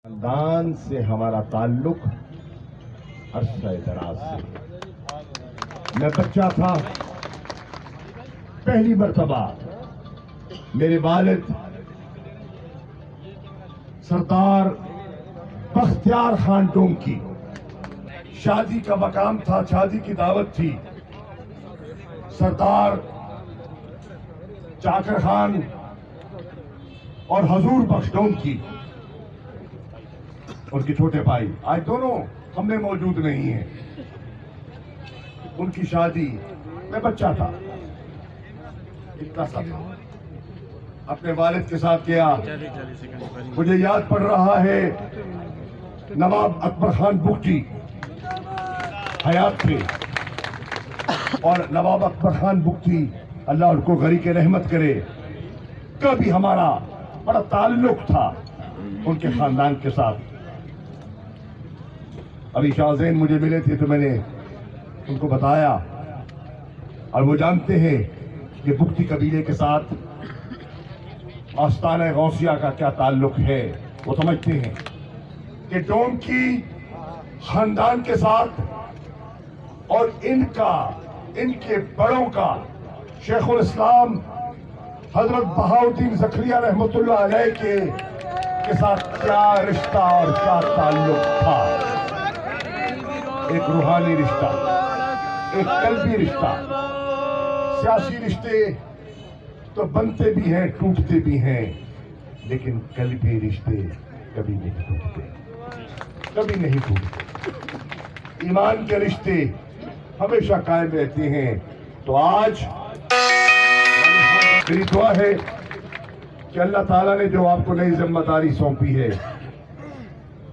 خاندان سے ہمارا تعلق عرصہ دراز سے۔ میں بچہ تھا، پہلی مرتبہ میرے والد سردار بختیار خان ڈونگ کی شادی کا مقام تھا، شادی کی دعوت تھی۔ سردار چاکر خان اور حضور بخش ڈونگ کی، ان کے چھوٹے بھائی، آج دونوں ہم میں موجود نہیں ہیں، ان کی شادی میں بچہ تھا، اتنا سا تھا، اپنے والد کے ساتھ کیا۔ مجھے یاد پڑ رہا ہے نواب اکبر خان بگٹی حیات تھے، اور نواب اکبر خان بگٹی اللہ ان کو غریق رحمت کرے، کبھی ہمارا بڑا تعلق تھا ان کے خاندان کے ساتھ۔ ابھی شاہ زین مجھے ملے تھے تو میں نے ان کو بتایا، اور وہ جانتے ہیں کہ بگٹی قبیلے کے ساتھ آستانہ غوثیہ کا کیا تعلق ہے۔ وہ سمجھتے ہیں کہ ڈونگ کی خاندان کے ساتھ اور ان کے بڑوں کا شیخ الاسلام حضرت بہاؤالدین زکریا رحمۃ اللہ علیہ کے ساتھ کیا رشتہ اور کیا تعلق تھا۔ ایک روحانی رشتہ، ایک قلبی رشتہ۔ سیاسی رشتے تو بنتے بھی ہیں، ٹوٹتے بھی ہیں، لیکن قلبی رشتے کبھی نہیں ٹوٹتے، کبھی نہیں ٹوٹتے۔ ایمان کے رشتے ہمیشہ قائم رہتے ہیں۔ تو آج میری دعا ہے کہ اللہ تعالیٰ نے جو آپ کو نئی ذمہ داری سونپی ہے،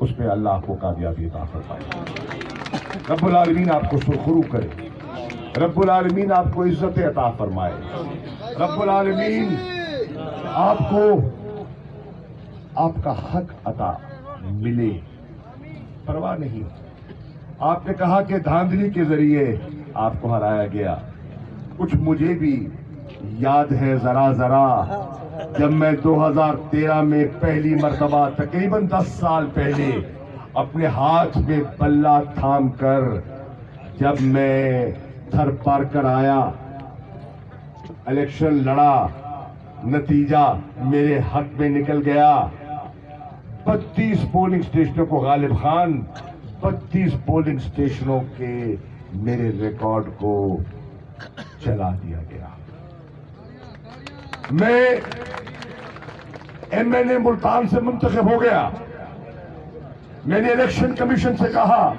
اس میں اللہ آپ کو کامیابی عطا فرمائے، رب العالمین آپ کو سرخرو کرے، رب العالمین آپ کو عزت عطا فرمائے، رب العالمین آپ کو آپ کا حق عطا ملے۔ پرواہ نہیں، آپ نے کہا کہ دھاندلی کے ذریعے آپ کو ہرایا گیا۔ کچھ مجھے بھی یاد ہے ذرا ذرا، جب میں 2013 میں پہلی مرتبہ تقریباً 10 سال پہلے اپنے ہاتھ میں بلہ تھام کر جب میں تھر پار کر آیا، الیکشن لڑا، نتیجہ میرے حق میں نکل گیا۔ 32 پولنگ اسٹیشنوں کو غالب خان 32 پولنگ اسٹیشنوں کے میرے ریکارڈ کو چلا دیا گیا۔ میں ایم این اے ملتان سے منتخب ہو گیا۔ میں نے الیکشن کمیشن سے کہا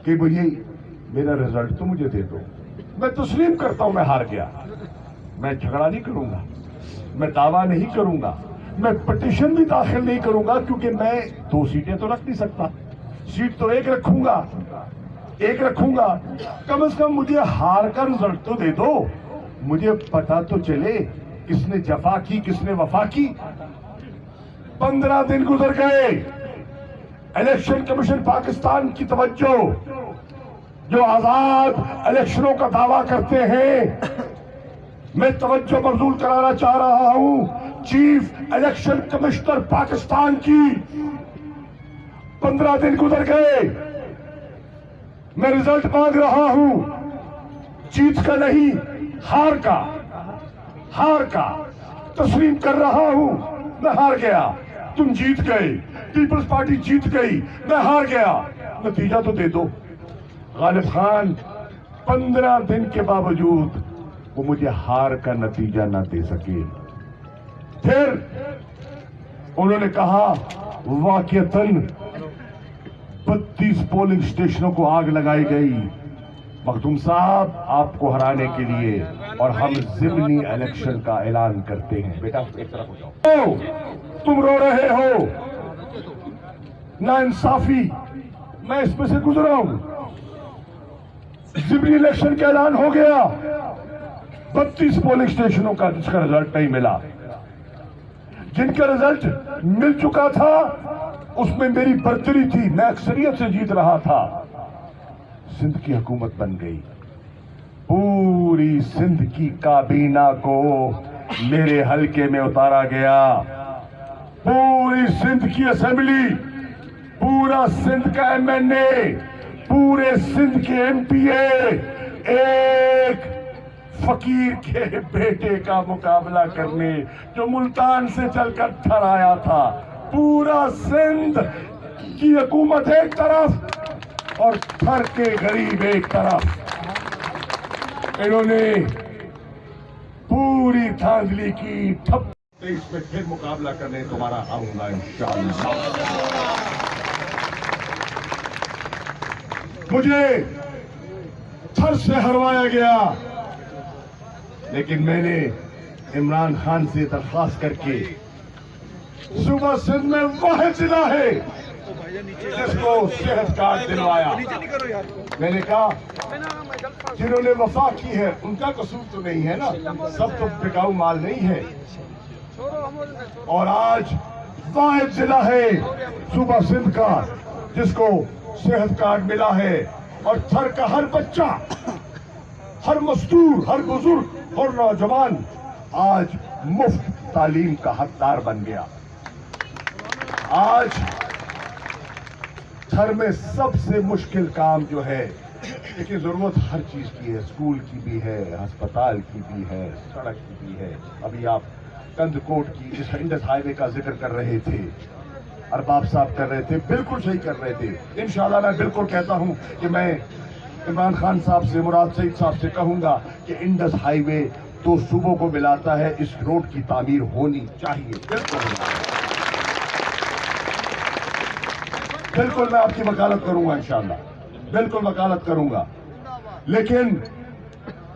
کہ بھئی میرا رزلٹ تو مجھے دے دو، میں تسلیم کرتا ہوں میں ہار گیا، میں جھگڑا نہیں کروں گا، میں دعویٰ نہیں کروں گا، میں پٹیشن بھی داخل نہیں کروں گا، کیونکہ میں 2 سیٹیں تو رکھ نہیں سکتا، سیٹ تو ایک رکھوں گا، کم از کم مجھے ہار کا رزلٹ تو دے دو، مجھے پتا تو چلے کس نے جفا کی کس نے وفا کی۔ 15 دن گزر گئے، الیکشن کمیشن پاکستان کی توجہ، جو آزاد الیکشنوں کا دعویٰ کرتے ہیں، میں توجہ مبذول کرانا چاہ رہا ہوں چیف الیکشن کمشنر پاکستان کی۔ 15 دن گزر گئے، میں رزلٹ مانگ رہا ہوں، جیت کا نہیں ہار کا تسلیم کر رہا ہوں، میں ہار گیا، تم جیت گئے، پیپلز پارٹی جیت گئی، میں ہار گیا، نتیجہ تو دے دو۔ غالب خان 15 دن کے باوجود وہ مجھے ہار کا نتیجہ نہ دے سکے۔ پھر انہوں نے کہا واقعتاً 32 پولنگ اسٹیشنوں کو آگ لگائی گئی مخدوم صاحب آپ کو ہرانے کے لیے، اور ہم ضمنی الیکشن کا اعلان کرتے ہیں۔ بیٹا ایک طرف ہو جاؤ، تم رو رہے ہو، نا انصافی، میں اس میں سے گزرا ہوں۔ ضمنی الیکشن کا اعلان ہو گیا، 32 پولنگ اسٹیشنوں کا جس کا رزلٹ نہیں ملا، جن کا رزلٹ مل چکا تھا اس میں میری برتری تھی، میں اکثریت سے جیت رہا تھا۔ سندھ کی حکومت بن گئی، پوری سندھ کی کابینہ کو میرے حلقے میں اتارا گیا، पूरी सिंध की असेंबली, पूरा सिंध का एमएनए, पूरे सिंध के एमपीए एक फकीर के बेटे का मुकाबला करने जो मुल्तान से चलकर थर आया था। पूरा सिंध की हुकूमत एक तरफ और थर के गरीब एक तरफ, इन्होंने पूरी धांधली की ठप। इसमें फिर मुकाबला करने तुम्हारा आऊंगा इंशाअल्लाह। मुझे थर से हरवाया गया, लेकिन मैंने इमरान खान से दरख्वास्त करके सूबा सिंध में वाहिद जिला है जिसको सेहत कार्ड दिलवाया। मैंने कहा जिन्होंने वफा की है उनका कसूर तो नहीं है ना, सब तो बिकाऊ माल नहीं है। और आज वाहिद जिला है सूबा सिंध का जिसको सेहत कार्ड मिला है, और थर का हर बच्चा, हर मजदूर, हर बुजुर्ग और नौजवान आज मुफ्त तालीम का हकदार बन गया। आज थर में सबसे मुश्किल काम जो है, लेकिन जरूरत हर चीज की है, स्कूल की भी है, अस्पताल की भी है, सड़क की भी है। अभी आप कंदकोट की जिस इंडस हाईवे का जिक्र कर रहे थे, अरबाब साहब कर रहे थे, बिल्कुल सही कर रहे थे। इंशाल्लाह मैं बिल्कुल कहता हूं कि मैं इमरान खान साहब से, मुराद सईद साहब से कहूंगा कि इंडस हाईवे दो सूबों को मिलाता है, इस रोड की तामीर होनी चाहिए। बिल्कुल मैं आपकी वकालत करूंगा इंशाल्लाह, बिल्कुल वकालत करूंगा। लेकिन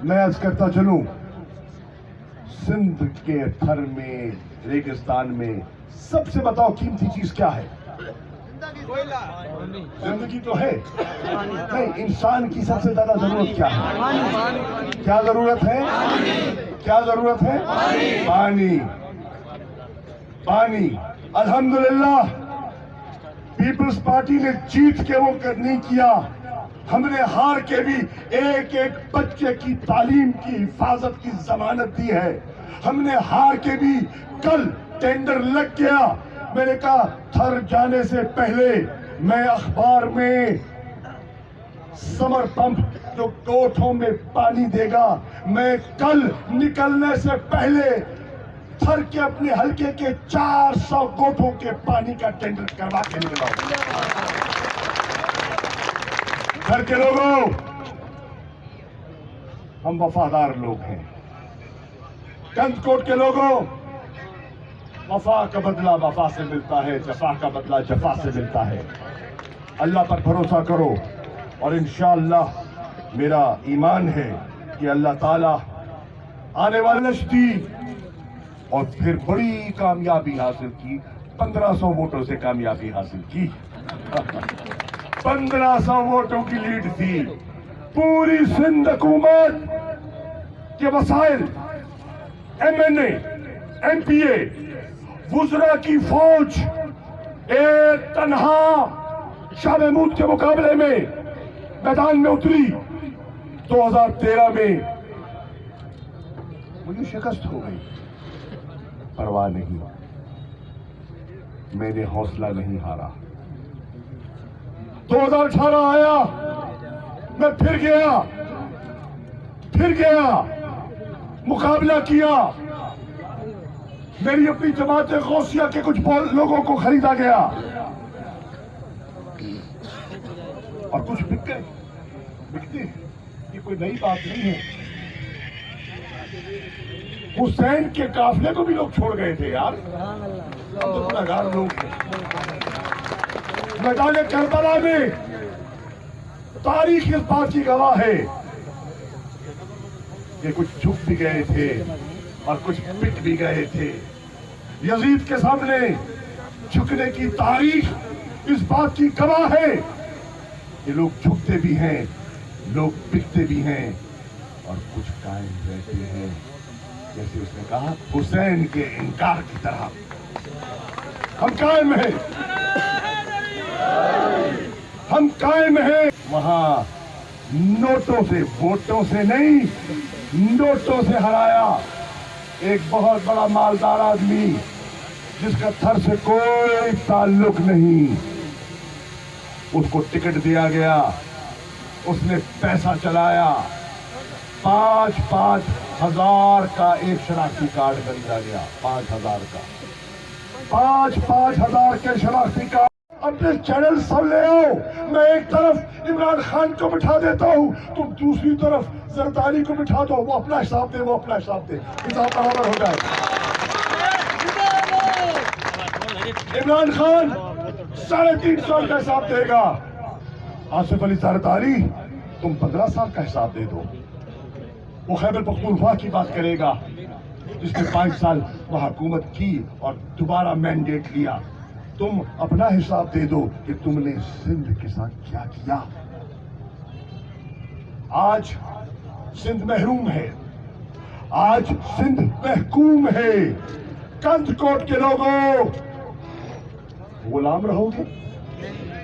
मैं अर्ज करता चलूं, सिंध के थर में, रेगिस्तान में सबसे बताओ कीमती चीज क्या है? जिंदगी तो है नहीं, इंसान की सबसे ज्यादा जरूरत क्या है? क्या जरूरत है? क्या जरूरत है? पानी। पानी। अल्हम्दुलिल्लाह पीपल्स पार्टी ने जीत के वो नहीं किया, हमने हार के भी एक एक बच्चे की तालीम की हिफाजत की जमानत दी है। हमने हार के भी कल टेंडर लग गया। मैंने कहा थर जाने से पहले मैं अखबार में समर पंप जो कोठों में पानी देगा, मैं कल निकलने से पहले थर के अपने हलके के 400 गोठों के पानी का टेंडर करवा के निकला। थर के लोगों, हम वफादार लोग हैं। कंदकोट के लोगों, वफा का बदला वफा से मिलता है, जफा का बदला जफा से मिलता है। अल्लाह पर भरोसा करो और इंशाअल्लाह मेरा ईमान है कि अल्लाह ताला आने वाले दी और फिर बड़ी कामयाबी हासिल की। 1500 वोटों से कामयाबी हासिल की। 1500 वोटों की लीड थी। पूरी सिंध हुकूमत के वसाइल, एमएनए, एमपीए, वुज़रा की फौज एक तन्हा शाह महमूद के मुकाबले में मैदान में उतरी। 2013 में मुझे शिकस्त हो गई, परवाह नहीं, मैंने हौसला नहीं हारा। 2018 आया, मैं फिर गया, मुकाबला किया। मेरी अपनी जमात गौसिया के कुछ लोगों को खरीदा गया और कुछ बिकते, ये कोई नई बात नहीं है। हुसैन के काफिले को भी लोग छोड़ गए थे यार, हम तो गुनहगार लोग थे। मैदान करबला में तारीख इस बात की गवाह है कि कुछ झुक भी गए थे और कुछ पिट भी गए थे। यजीद के सामने झुकने की तारीख इस बात की गवाह है कि लोग झुकते भी हैं, लोग पिटते भी हैं और कुछ कायम रहते हैं। जैसे उसने कहा, हुसैन के इनकार की तरह हम कायम हैं, हम कायम हैं। वहां नोटों से, वोटों से नहीं, नोटों से हराया एक बहुत बड़ा मालदार आदमी जिसका थर से कोई ताल्लुक नहीं, उसको टिकट दिया गया, उसने पैसा चलाया, 5-5 हजार का एक शनाख्ती कार्ड खरीदा गया, 5,000 का, 5-5 हजार के शनाख्ती कार्ड। अपने चैनल सब ले आओ, मैं एक तरफ इमरान खान को बिठा देता हूं, तुम दूसरी तरफ जरदारी को बिठा दो, वो अपना हिसाब दे, वो अपना हिसाब दे, हिसाब बराबर हो जाए। इमरान खान 350 साल का हिसाब देगा, आसिफ अली जरदारी तुम 15 साल का हिसाब दे दो। वो खैबर पख्तूनख्वा की बात करेगा जिसने 5 साल वहां हुकूमत की और दोबारा मैंडेट लिया, तुम अपना हिसाब दे दो कि तुमने सिंध के साथ क्या किया। आज सिंध महरूम है, आज सिंध महकूम है। कंदकोट के लोगों, गुलाम रहोगे?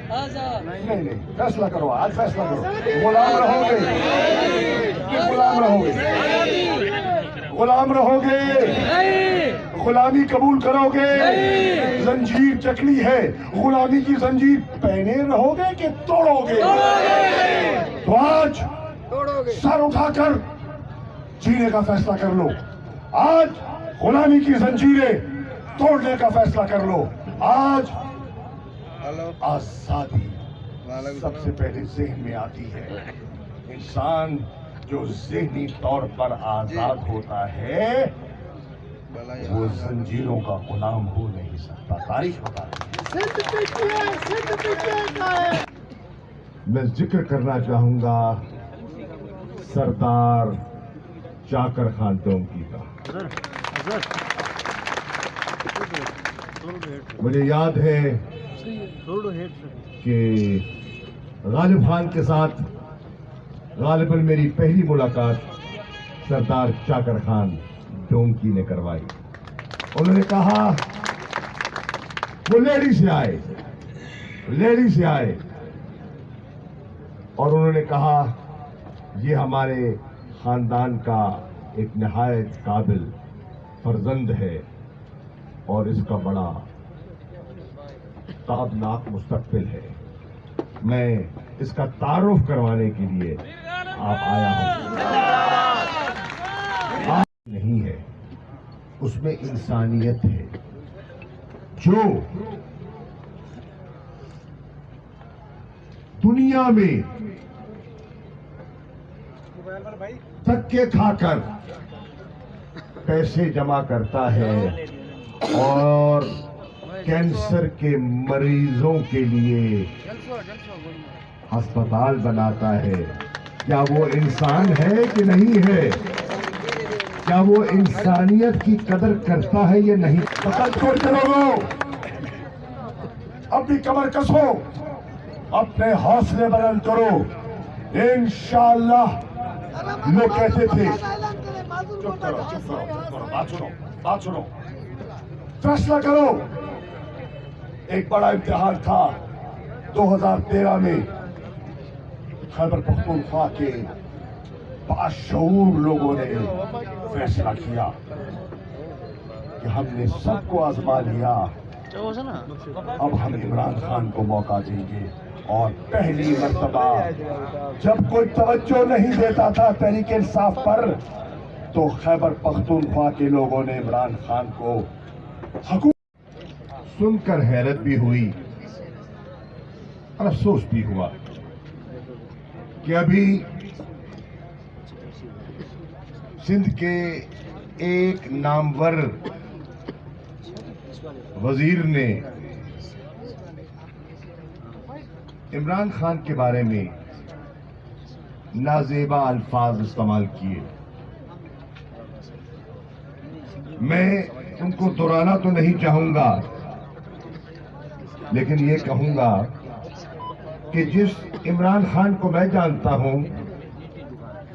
नहीं, फैसला करो, आज फैसला करो। गुलाम रहोगे कि गुलाम रहोगे? गुलाम रहोगे? गुलामी कबूल करोगे? जंजीर चकली है, गुलामी की जंजीर पहने रहोगे कि तोड़ोगे? तो आज सर उठाकर जीने का फैसला कर लो, आज गुलामी की जंजीरें तोड़ने का फैसला कर लो। आज आजादी सबसे पहले ज़हन में आती है। इंसान जो ज़हनी तौर पर आजाद होता है वो जंजीरों का गुलाम हो नहीं सकता। तारीख बता है। मैं जिक्र करना चाहूंगा सरदार चाकर खान डोंकी का। मुझे याद है कि गालिब खान के साथ गालिबन मेरी पहली मुलाकात सरदार चाकर खान डोंकी ने करवाई। उन्होंने कहा, वो लेडी से आए और उन्होंने कहा ये हमारे खानदान का एक निहायत काबिल फर्जंद है और इसका बड़ा ताबनाक मुस्तकबिल है। मैं इसका तारुफ करवाने के लिए आप आया हूं। नहीं है, उसमें इंसानियत है। जो दुनिया में धक्के खाकर पैसे जमा करता है और कैंसर के मरीजों के लिए अस्पताल बनाता है, क्या वो इंसान है कि नहीं है? क्या वो इंसानियत की कदर करता है या नहीं? पकड़ के लोगों, अब भी कमर कसो, अपने हौसले बुलंद करो। इंशाअल्लाह। लोग कहते थे, चुप करो, बात सुनो, फैसला करो। एक बड़ा इम्तिहान था 2013 में, खैबर पख्तूनख्वा के बाशऊर लोगों ने फैसला किया कि हमने सबको आजमा लिया, अब हम इमरान खान को मौका देंगे। और पहली मर्तबा जब कोई तवज्जो नहीं देता था तहरीक इंसाफ पर, तो खैबर पख्तूनख्वा के लोगों ने इमरान खान को सुनकर हैरत भी हुई और अफसोस भी हुआ कि अभी सिंध के एक नामवर वजीर ने इमरान खान के बारे में नाजेबा अल्फाज इस्तेमाल किए। मैं उनको दोहराना तो नहीं चाहूंगा, लेकिन ये कहूंगा कि जिस इमरान खान को मैं जानता हूं